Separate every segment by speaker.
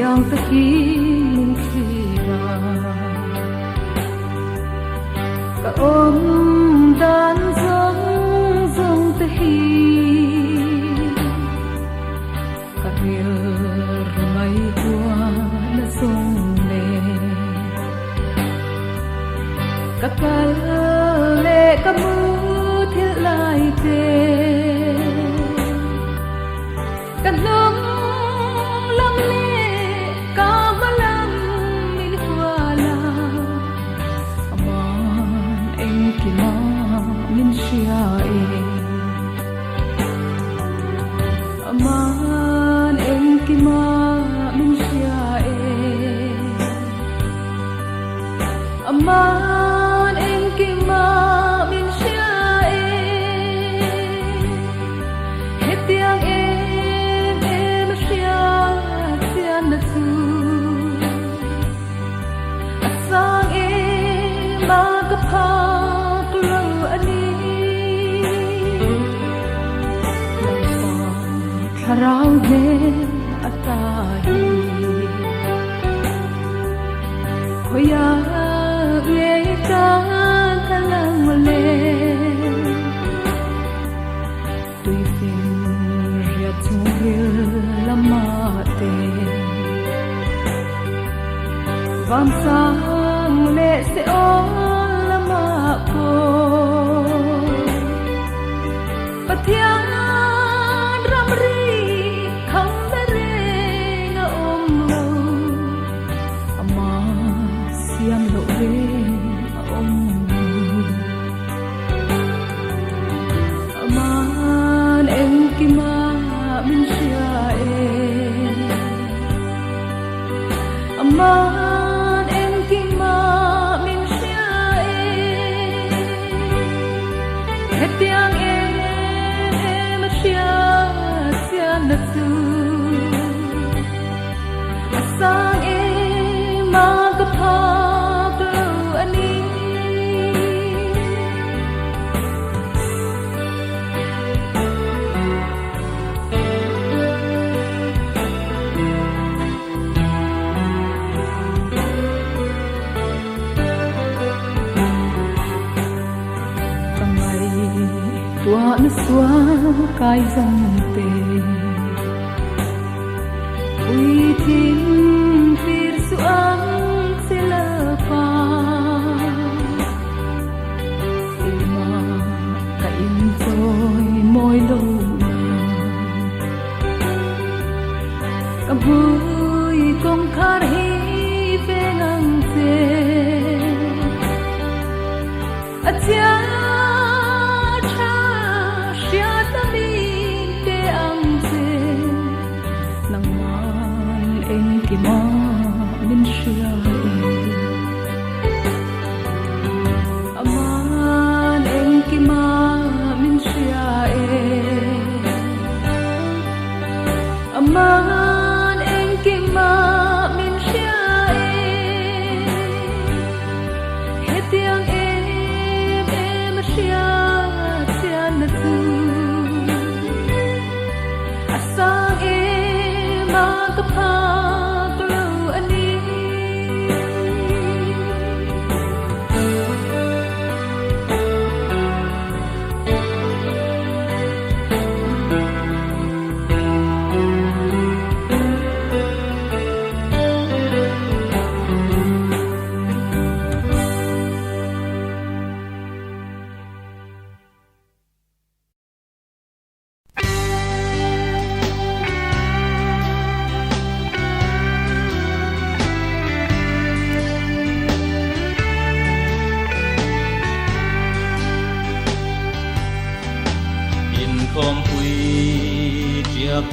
Speaker 1: siang ta hi min khira ka om dan zong zong ta hi ka hil mai tua na song le ka kal le ka mu thil lai te ka lom lam le ka malam min huala aman em ki ma min shia e aman em ki ma min shia e aman em ki ma min shia e hetiang em shia tian na tu asang ma ka pa klo ani tharau ne atai hoya ye ka kalang le tui fin ria thungil lama te vam sang le se on lama ko pathian ram ri kham re nga om lo ama siam lo re om aman em ki ma min shia e aman em ki ma min shia e hetiang em shia sian na tu asang ma ka pa klo ani tua na xóa cái dòng tê ui thiên phiền suang sẽ lơ pa ima ka in trôi môi lâu ka vui công khar hi về ngang te atia ki ma min shia aman em ki ma min shia aman em ki ma min shia hetiang em shia tian na tu asang ma ka pa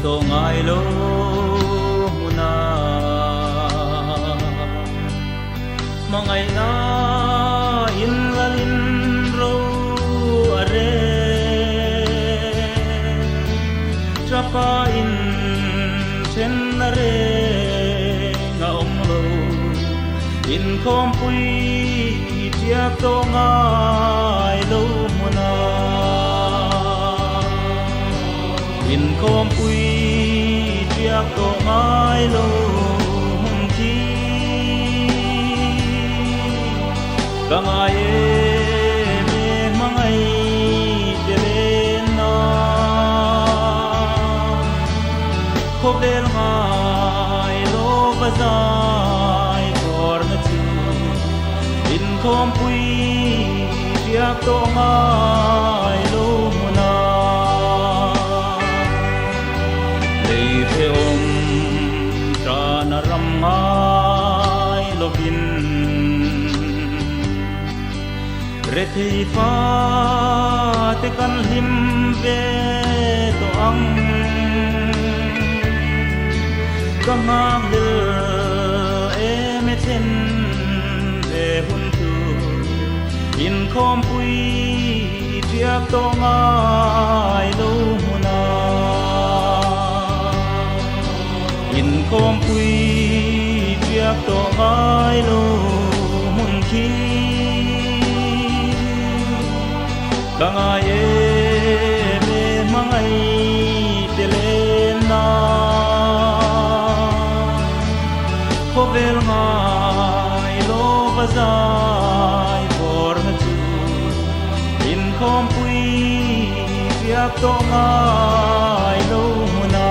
Speaker 2: to ngai lo na mangai na in lalin ro are chapa in chen na re nga om lo in khom pui tiak to ngai lo na in khom pui tiak to ngai lo kangaye me mangai delena khobel ngai lo bazai korna chu in khom pui riak to ngai lo muna lei phe om tra na ram ngai lo bin rethei fa te kan lim ve to ang kamang le em chen ve hun tu in khom pui riak to ngai lo muna in khom pui riak to ngai lo mun khi kangaye me mangai delena khobel ngai lo bazai por na chu in khom pui riak to ngai lo muna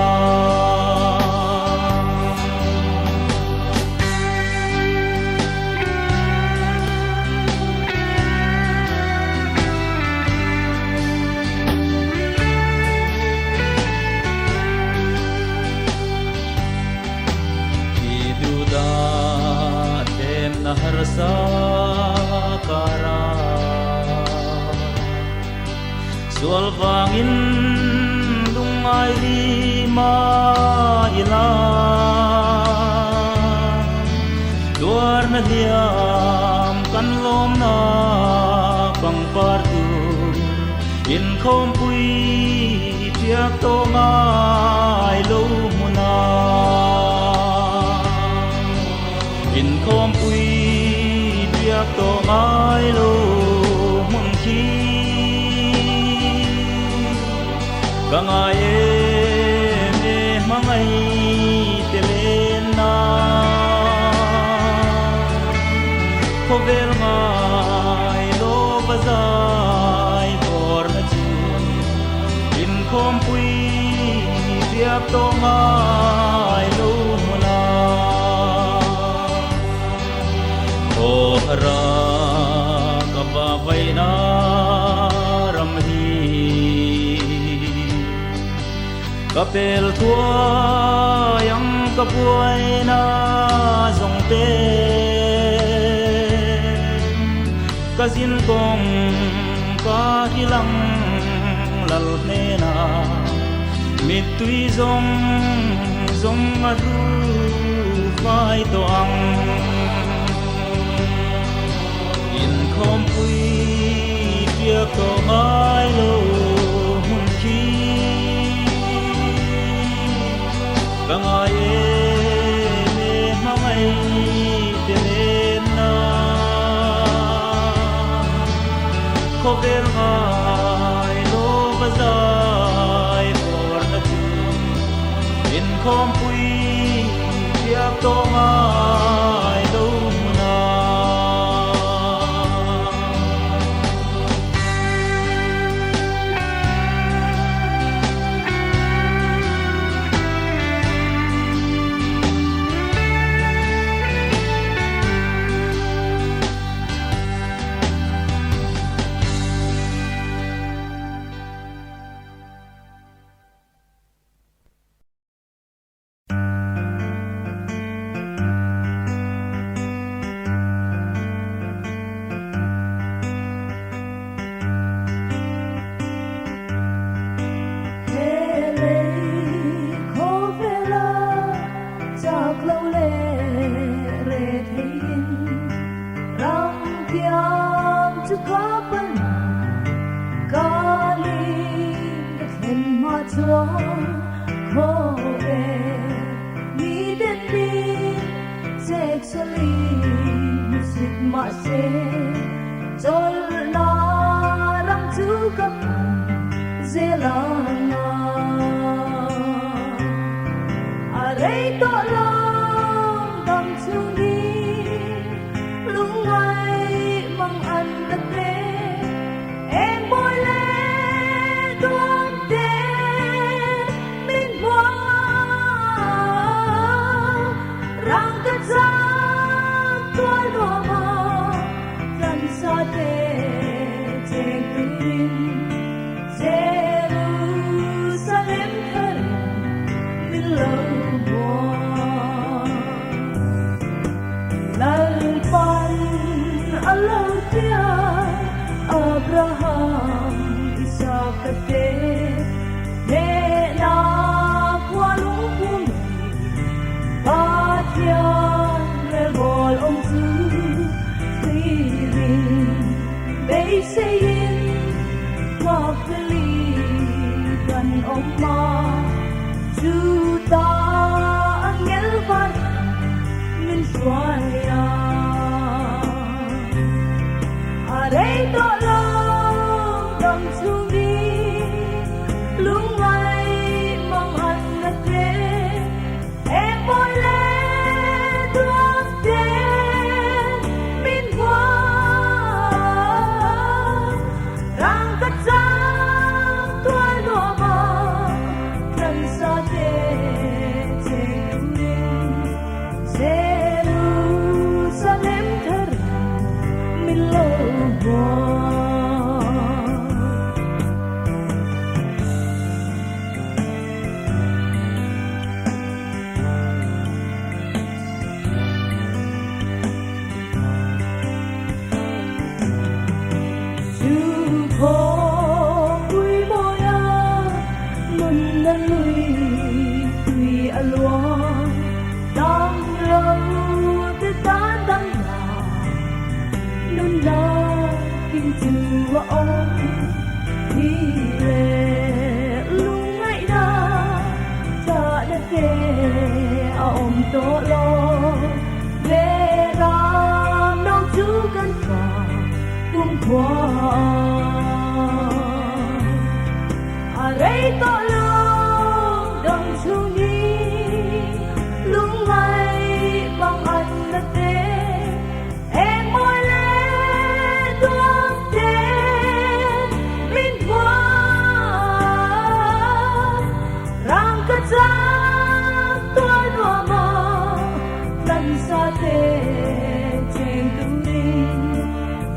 Speaker 2: naharsa kara sual vangin lungai lima ila duar na hiam kan lom na pang partu in khom pui tiak to ngai lo muna in khom pui riak to ngai lo mun khi kangaye me mangai telena khobel ngai lo bazai por na chu in khom pui riak to ngai lo muna ra kaba vaina ramhi kapel thua yang kapuaina zong te kazin kong ka hilang lal nena mitui zong zong adu vai to ang in khom pui riak to ngai lo mun khi kangaye me mangai delena khobel ngai lo bazai por na chu in khom pui riak to ngai lo muna
Speaker 1: sẽ yên qua cái ly gần ông ma dù ta nghe văn mình xoay đây đó là đầm xuống đi lúc ngày mong anh là thế em mỗi lẽ thương thế min hoa đang cất giang tuổi lúa mà lần xa thế trên đêm Jerusalem thở min lâu tổ lo về ra nông chú căn phà cung qua đây tổ lo đồng xuống đi lúc ngày bằng anh là thế em mỗi lẽ tuông thế min hoa răng cất giang tuổi đùa mơ lần xa thế trên từng đêm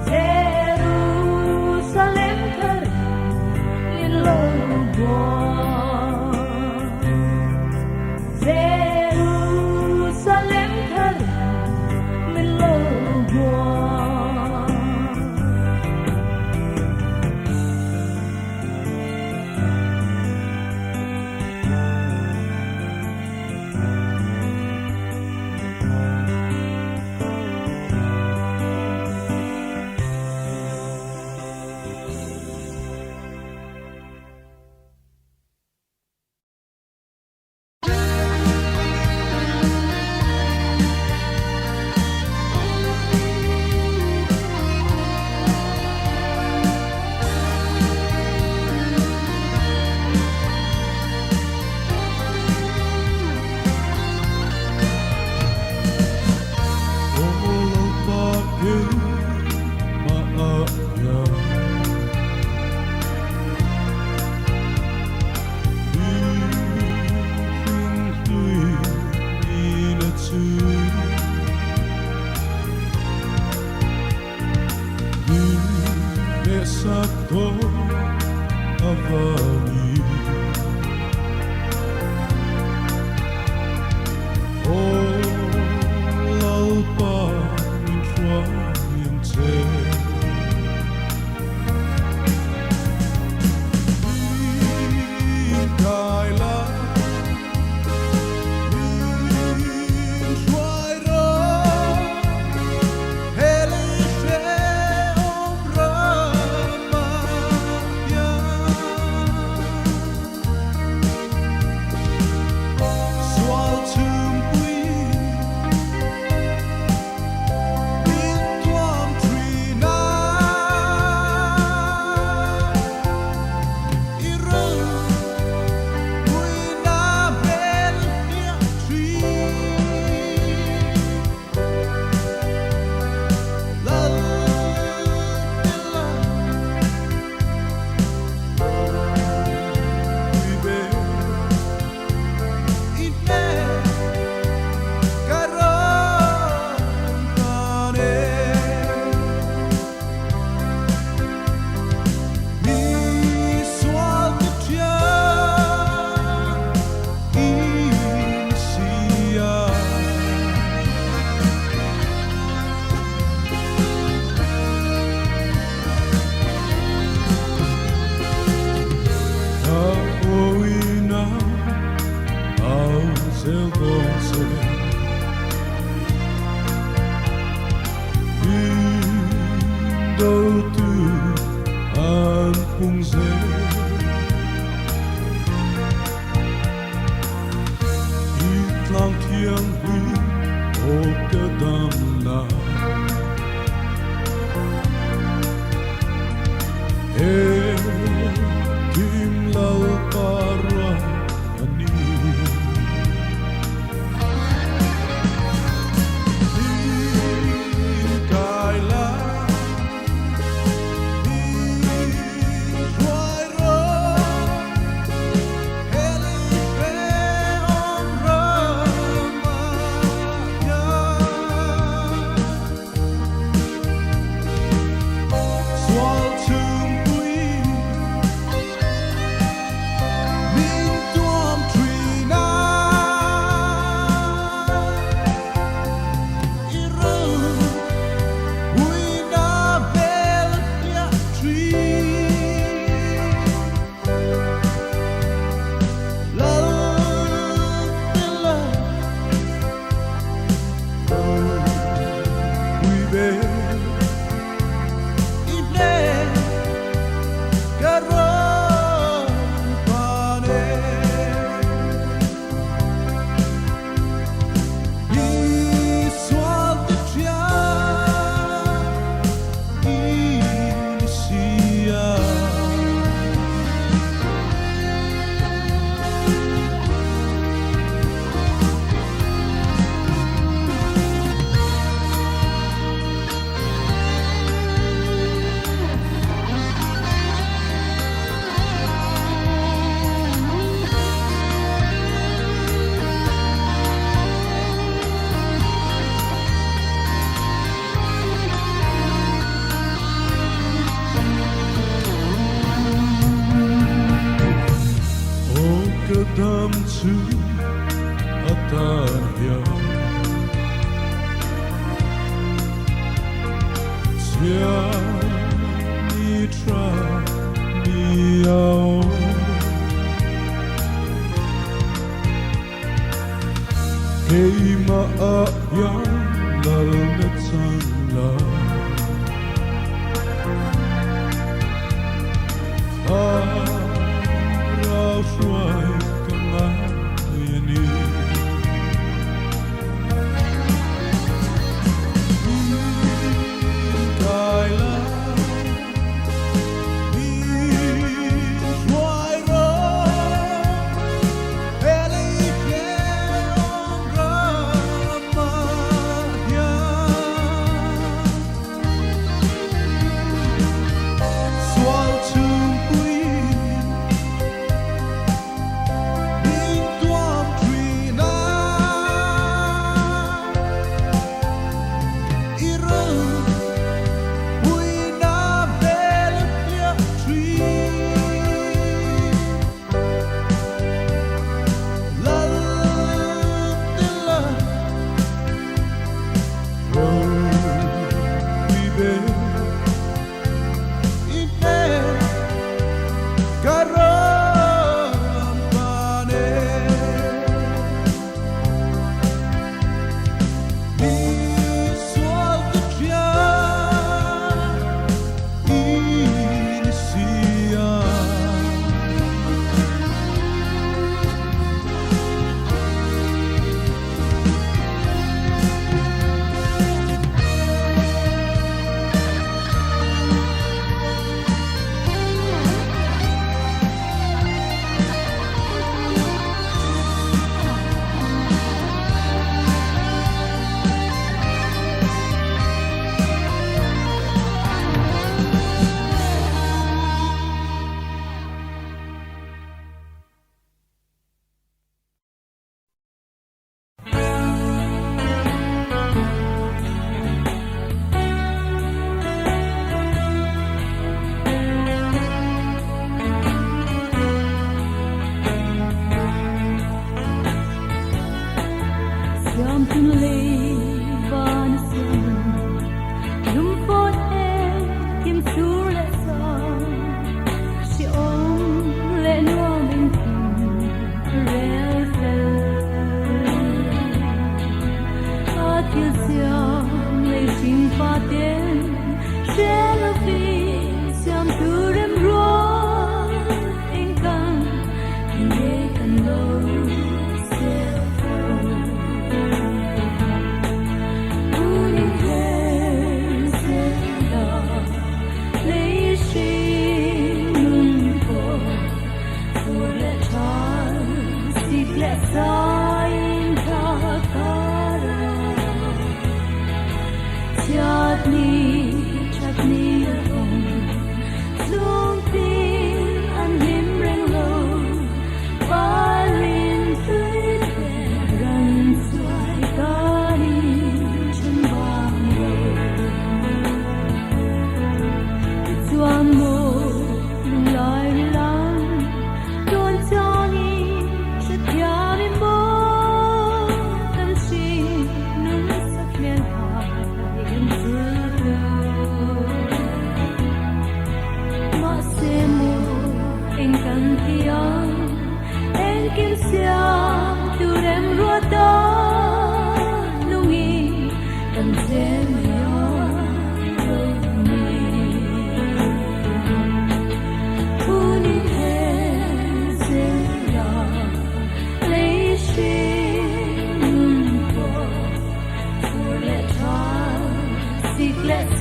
Speaker 1: Jerusalem thở yên lâu qua Jerusalem thở yên lâu qua
Speaker 3: yang hui o kadam na tim lau para ani kadam chu atanya sia ni tra ni ao hey ma a ya lal na chan la rao shuai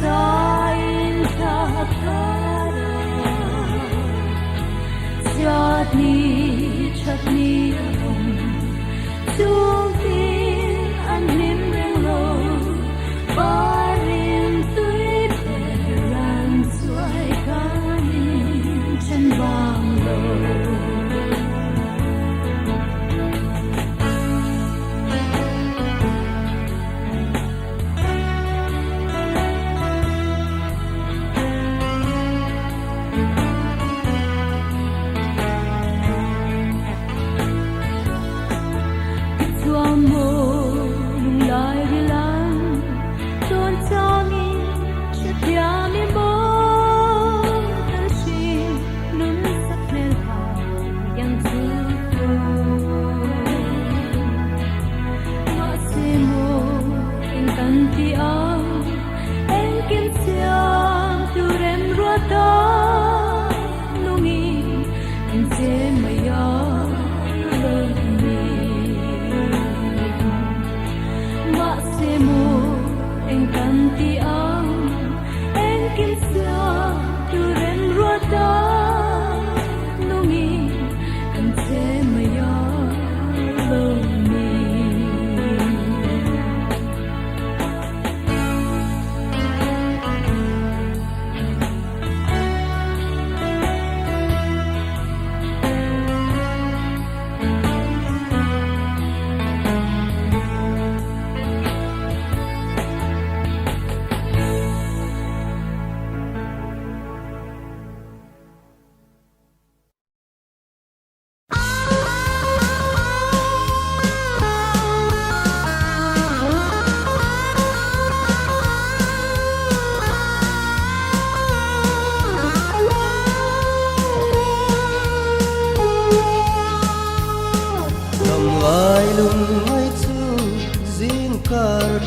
Speaker 1: sein Tagara Chutney chutney chung tin an nim reng lo barin tui ran suai kanin chen bang lo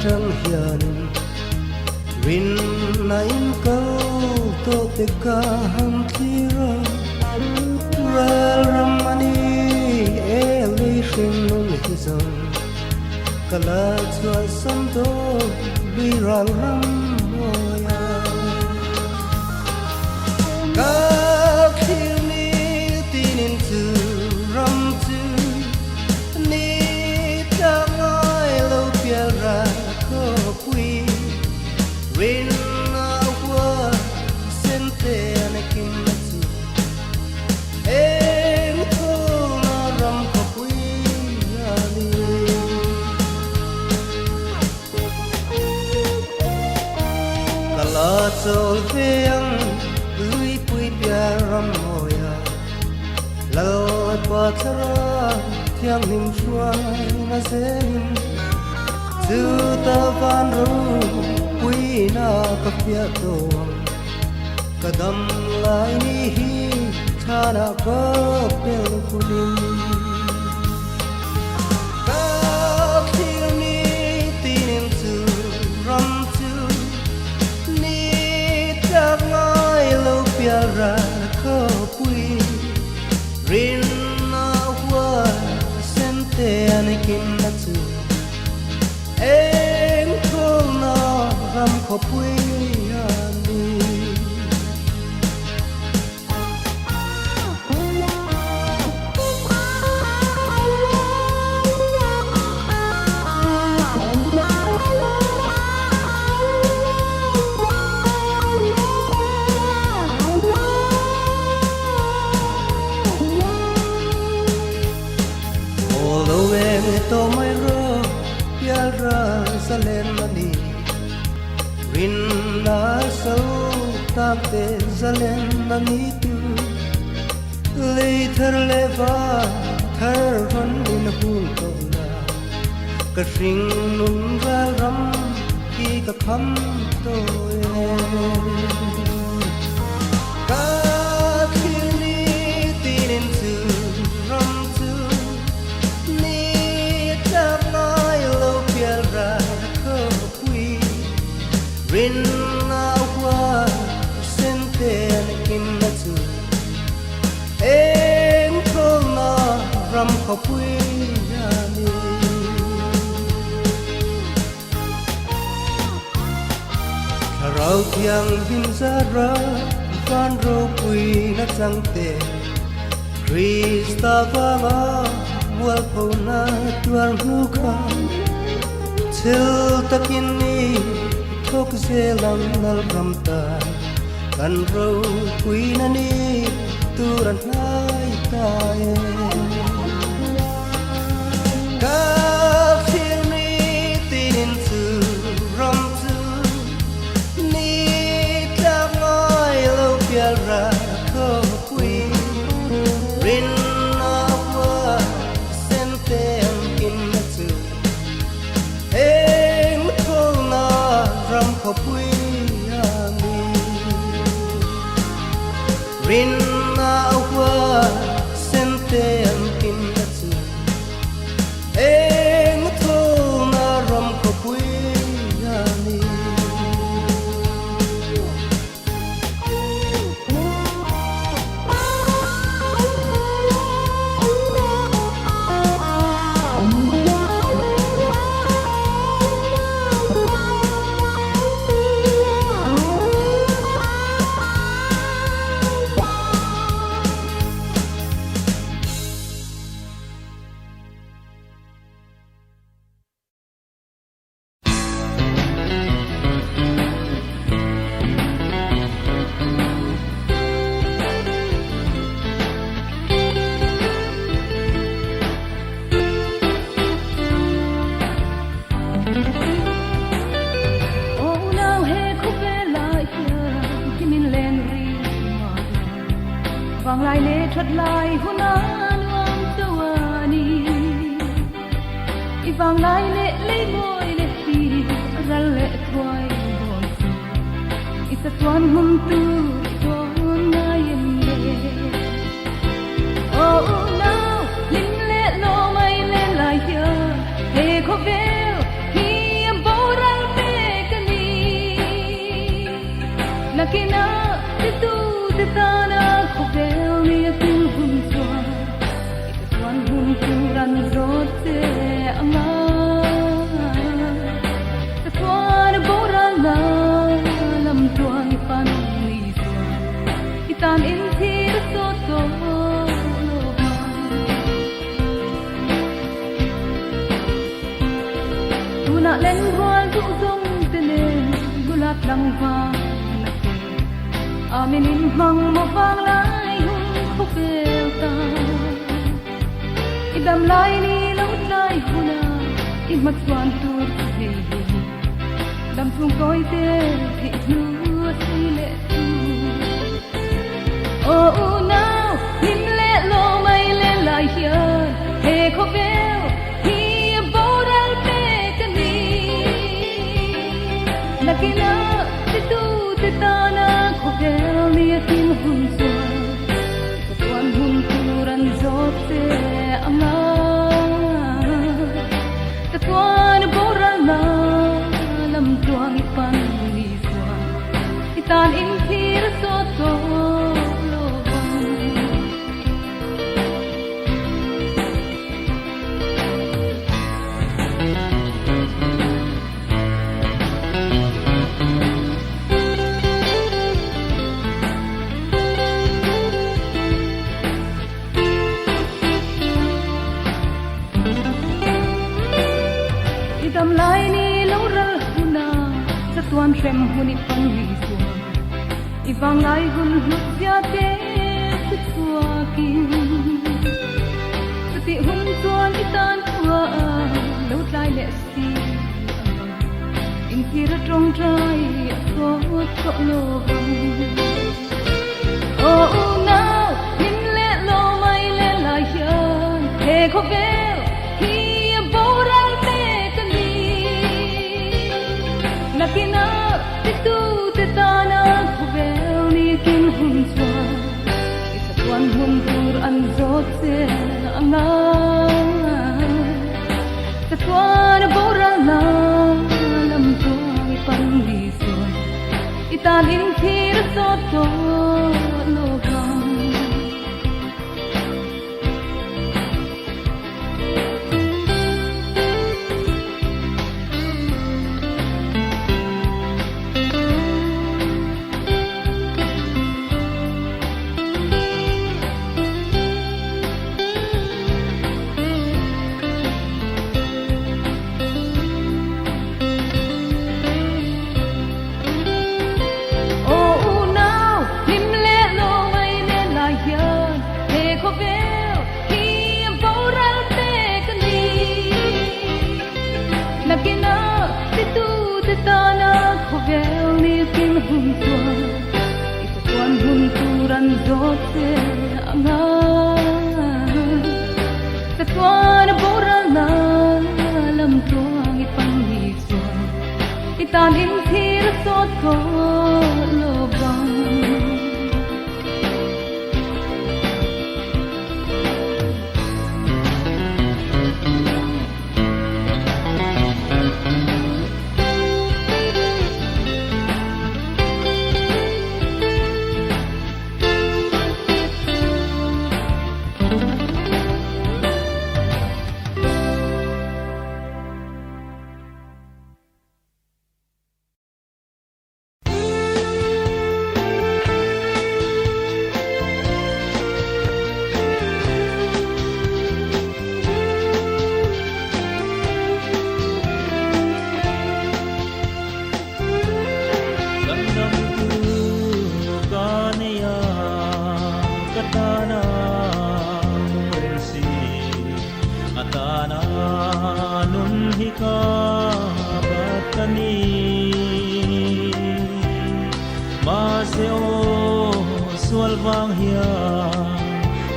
Speaker 4: trăng hiền rin nain câu to te ka ham thira ra ramani elation nun hizam kala chua sam to vi rang ram moya ka khini tinin tu ram tu ni ta ngoi lo pia ra ko quy rin na wa sen te na kim na tu em ko na ram ko quy ani kala chol veang lui pui pia ram moya lo pa thara thiang nim chuai na zen tu ta van ru pui na ka pia to kadam lai ni hi thana ko pel kulim ka thil ni tin tu ram tu ni ta ngai lo pia ra ko pui rin na wa sen te ani kim na tu em không na ram ko pui ani to mai ro pia ra salen mani rin na so ta te salen mani tu le thar le va thar ron in hun to na ka sing nun ra ram ki ka kham to ka khil ni tin tu ram tu rin na wa sen te na kim na tu em ko na ram ko pui ani rau thiang bin za ra van ro pui na chang te Krista vanga mual pho na tuar nu kha Til takin ni thok zelam nal ram ta kan ro pui na ni turan hai ta ka thiang ni tin su ram su ni ta ngoi lo pial ra ko pui rin na wa sen tem kin na su em thol na ram ko pui ya mi rin na wa sen tem kin na su em thol na ram ko pui ya mi
Speaker 1: vang lai le thoát lai hun an wang tawani I vang lai le moi le ti ral le thoi bon I sa tuan hum tu tuan na yen le oh now lim le lo mai le lai ya he ko vel hi boral pe kani nakina tu ta na ko vel ni tu hun chua I tuan hum tu ran rot te anga ta tuan boral na lam tuan pan ni chua I tan in thi so to tu na len hual tu zong te ne gulat lang vang Amin in mang mo vang lai hun khúc bèo ta I đam lai ni lâu lai huna I mặt xoan tuột hề hề đam chung coi tê thị nua si lệ tu oh now lim lệ lo mai lên lại hiền hề khúc bèo hi bố đal tê chân đi là kia na tê tu tê ta na vel ni tin hun zua tuan hun turan zot te anga tuan boral na lam tuang I pan ni zua I tan in thir so to lo đam lai ni lâu ral huna sa tuan rem huni pan ni suam I vang lai hun lut ya te chua kin sa ti hun tuan I tan tua lâu lai le si in thi ra trong trai so to lo oh now lim le lo mai le lai hian he ko vel hi boral nakina te tu te ta na ko vel ni kin hun chua I sa tuan hum tur an zot se anga sa tuan boral na lam tuang I pan di so I tan in thir so to lo te ta na khovel ni kim hun tua ito tuan hun turan zote anga sa tuan boral na lam tuang ipang hisuan itanin thir sot ko lobang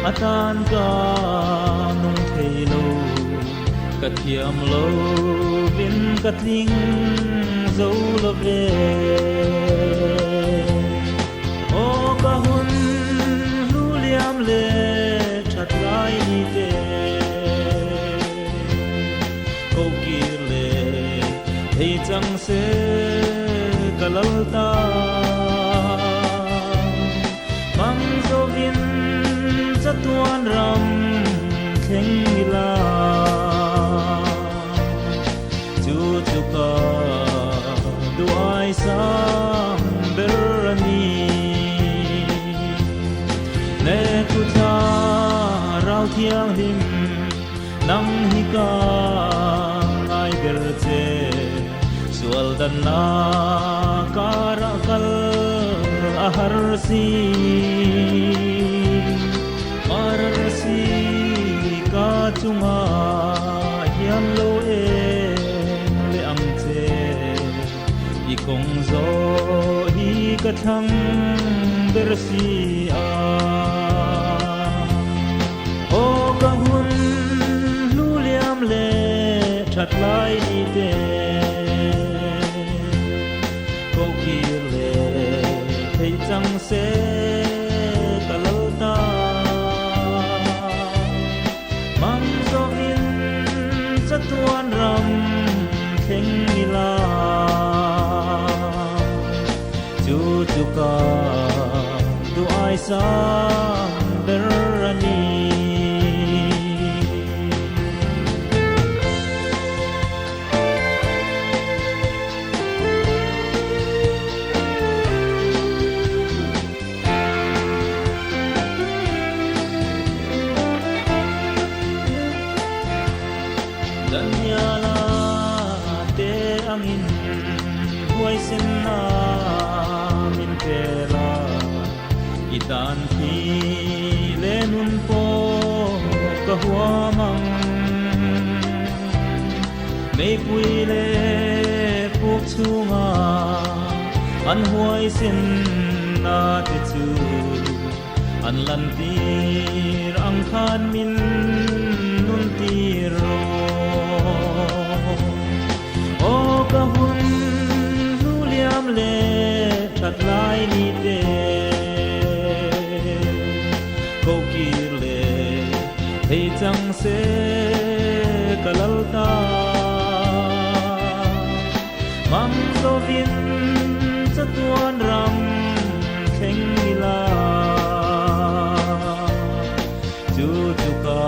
Speaker 2: Atan ka nung thelo kathiam lo bin katling zo lo ve o kahun lu liam le that lai ni te ko kir le thei chang se kalalta mang zo vin tuan ram kheng ila chu chu ka duai sam berani ne ku tha rau thiang him nang hi ka ai ber che sual dan na kara kal ahar si Marasi ka chunga hiam lo le am che I kong zo hi ka thang bersi a o ka hun lu liam le that lai ni te ko ki le thei chang se tuan ram kheng ila chu chu ka du ai sam berani Danyala te angin huay sin na min tela itan pi lenun po kahuamang may puile puk chunga an huay sin na te chu an lantir ang khan min nun tiro o kahun lu liam le that lai ni te ko kir le hei chang se kalalta mam so vin sa tuan ram kheng ila chu chu ka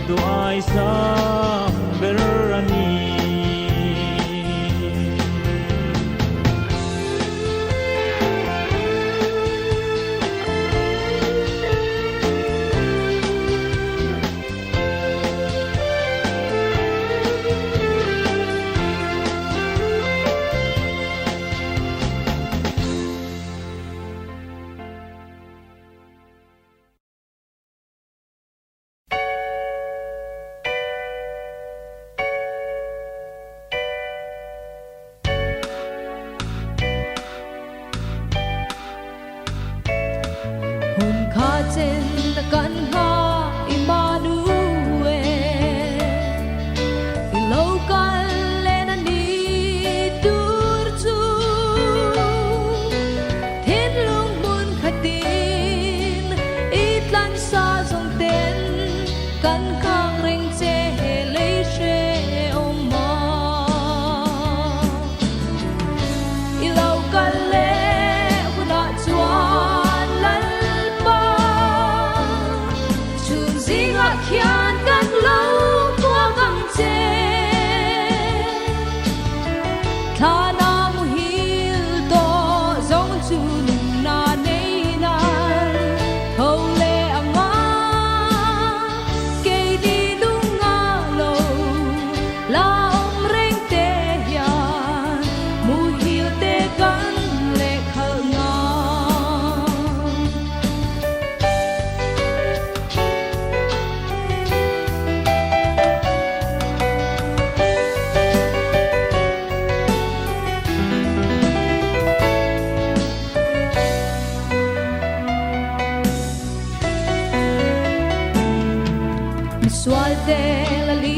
Speaker 2: du ai sam berani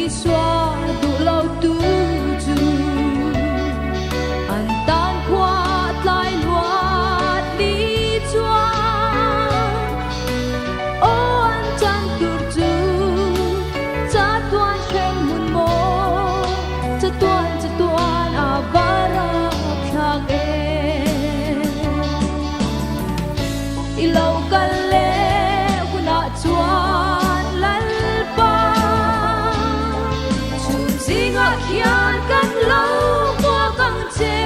Speaker 1: mi xóa đủ lâu tu du an tan qua lại loạt đi choa ô an chan tu du cha tuan khen mun mo cha tuan avara khang e ilau kale kuna chuan lal pa chun zinga khian kan lo qua kang che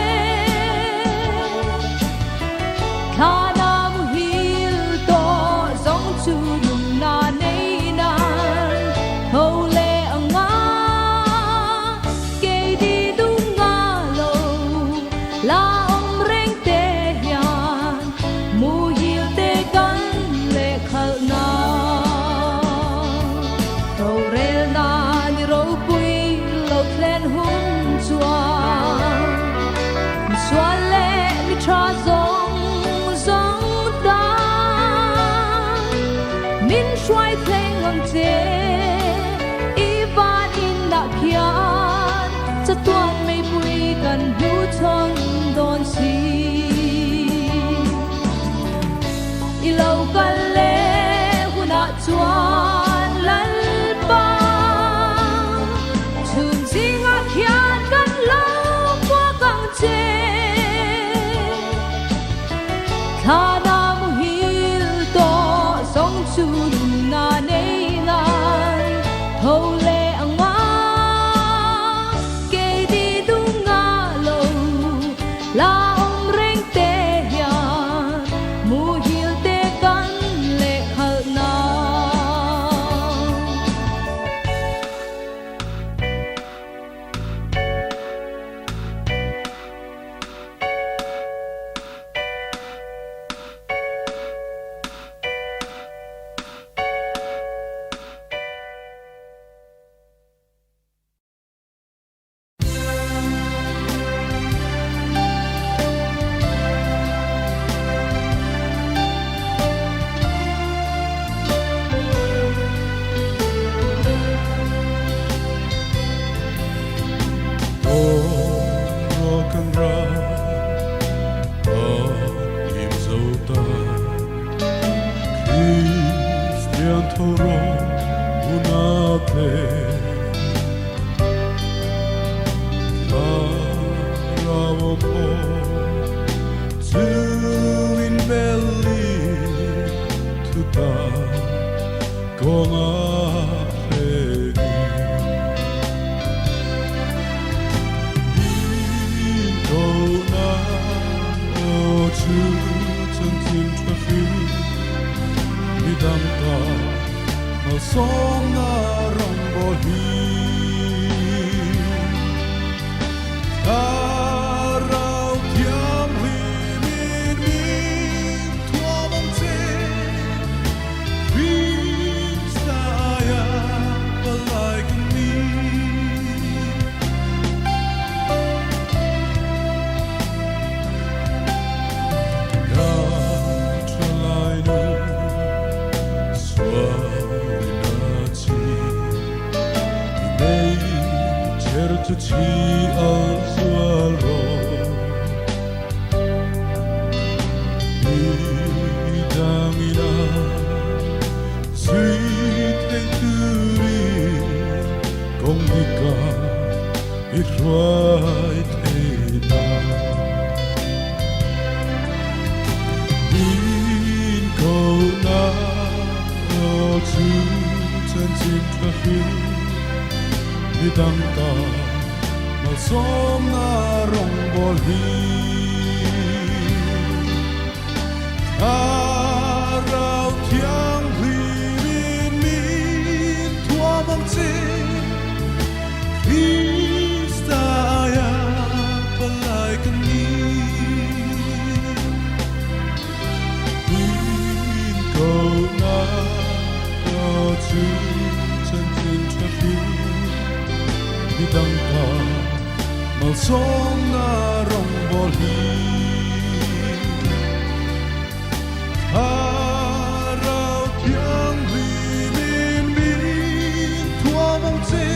Speaker 1: khana mu hil to zong chu lung na nei nan ho le anga ke di dung nga lo la om reng te hian mu hil te kan le khal na ro rel na ni ro pui lo klen hun chuan mi suan le mi tra zong zong da min shuai theng ang che ivan in na khian cha tuan mei pui kan hu chon don si ilau kale huna chuan lal pa chun zinga khian kan lo qua kang che khana mu hil to song chu na nei ngai tho le anga ke di dung nga lo la om reng te hian mu hil te kan le khal na
Speaker 3: rock and roll im dấu ta Christian thoro una pe la rao po tu in belly tu ta gona chân tim cho phi mi đam ta mà song na rong bo hi ta rao thiam hi mi thua bom che vi sa ya ba like me tu chi al sualo mi damina sweet and turi kong dika it right ena in ko na o tu chân chim trafi mi dam ta mà xóm na rong bol hi ta rao thiang huy min min thua bang che Krista ya palai kan ni in ko na ko chu chân tin tra phi đi đăng ta màu sông na rong bol hi ta rao thiang huy min min thua bang che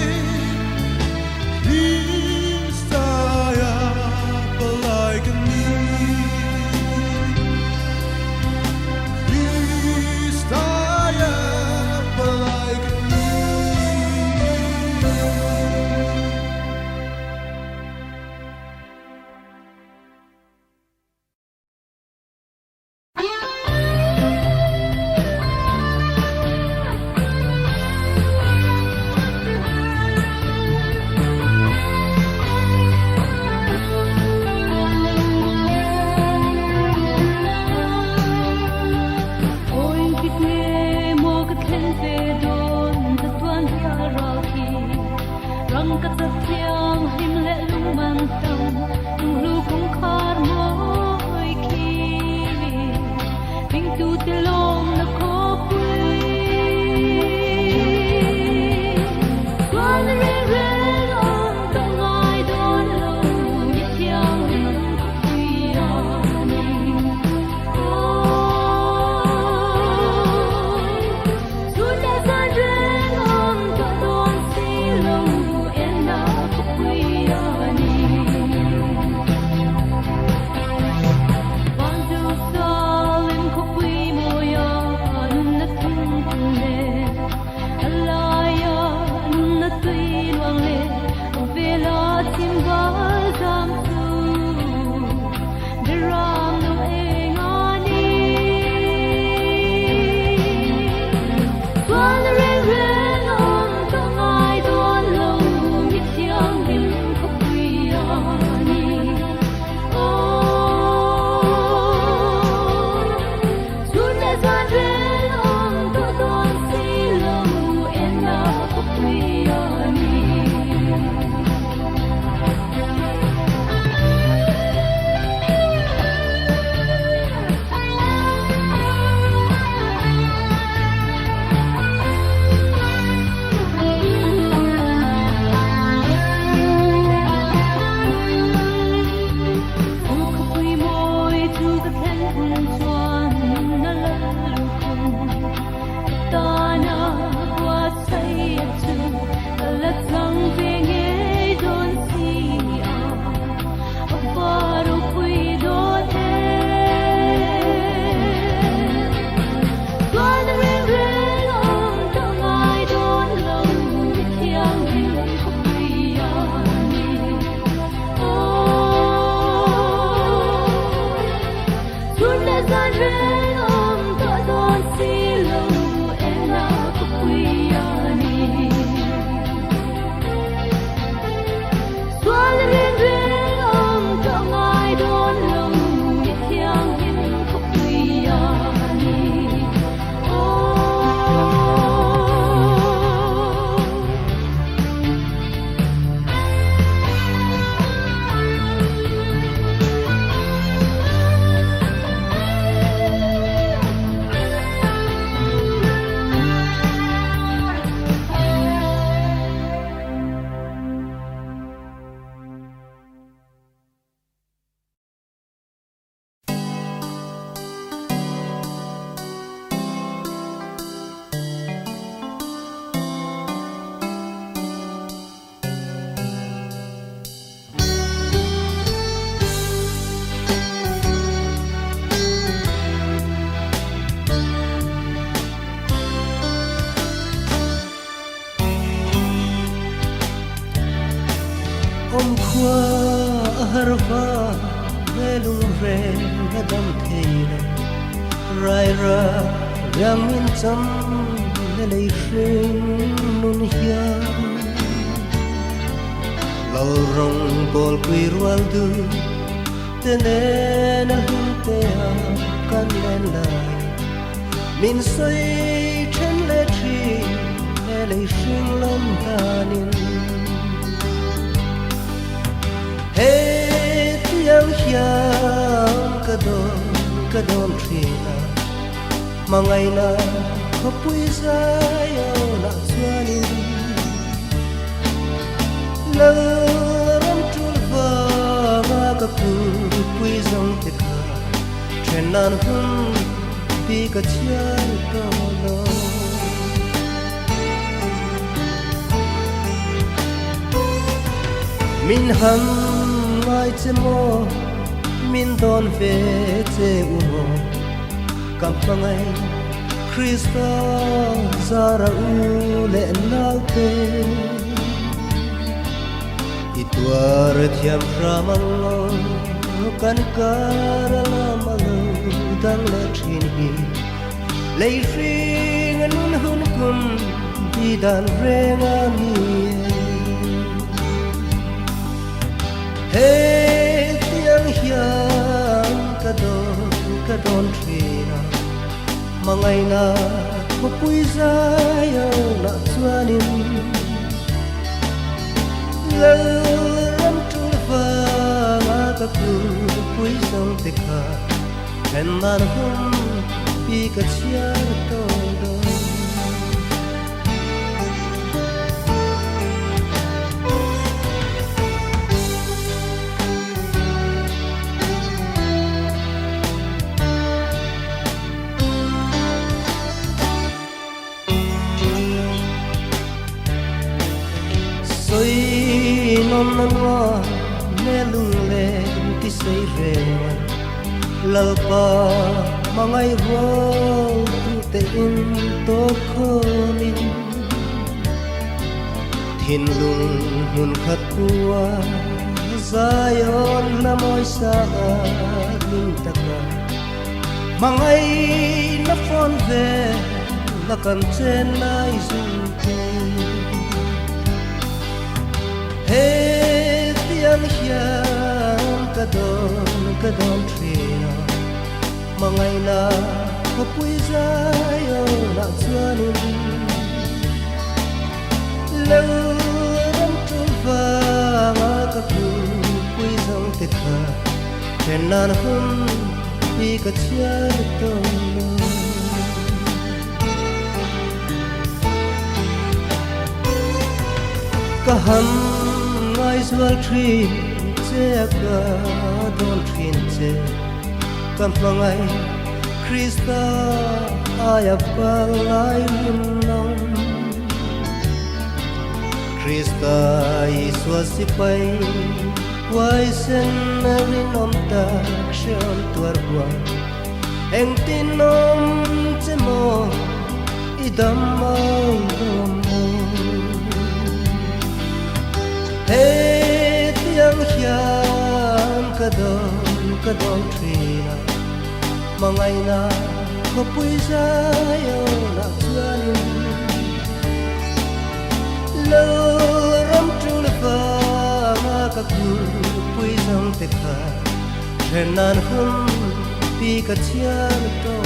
Speaker 4: harva velung re adam theina rai ra ramin cham lei shing nun hia lo rong bol quy rual du tenen hun te kan len lai min say chen le tri lei shing lam tanin hey tiang hiam kadon trina mangai na khopui sai na chuanin la ram chul va ka pui zong te kha chenan hun pi ka chiar to lo min ham mai che mo min don ve che u mo kam pangai Krista zara u le nau te ituar thiam ramalo kan karala malo dang le thin hi lei ring nun hun kum di dan renga ni hey tiang hiam kadon trina mangai na khopui zai na chuanin la ram tu va ka pui zong te kha chen nan hum pi ka chiar to do soi non no me lung le ti sei re lalpa mangai ro tu te in to khomin thin lung hun khat kuwa zayon na moi sa lung taka mangai na phone ve la kan chen nai zum te hey tiang hiam kadon trina mangai na khopui zai na chuanin lo ram tu va ka pui zong te kha chen nan hun pi ka chiar to lo ka ham mai zwal tri che ka don trin che kam pangai Krista aya palai nom Krista iswa sipai wai sen ri nom ta chen tuar bua eng tin nom che mo idam mau mo hey tiang hiam kadon trina mangai na khopui zai na chuanin lo ram chul va ka pui zong te kha chenan hum pi ka chiar to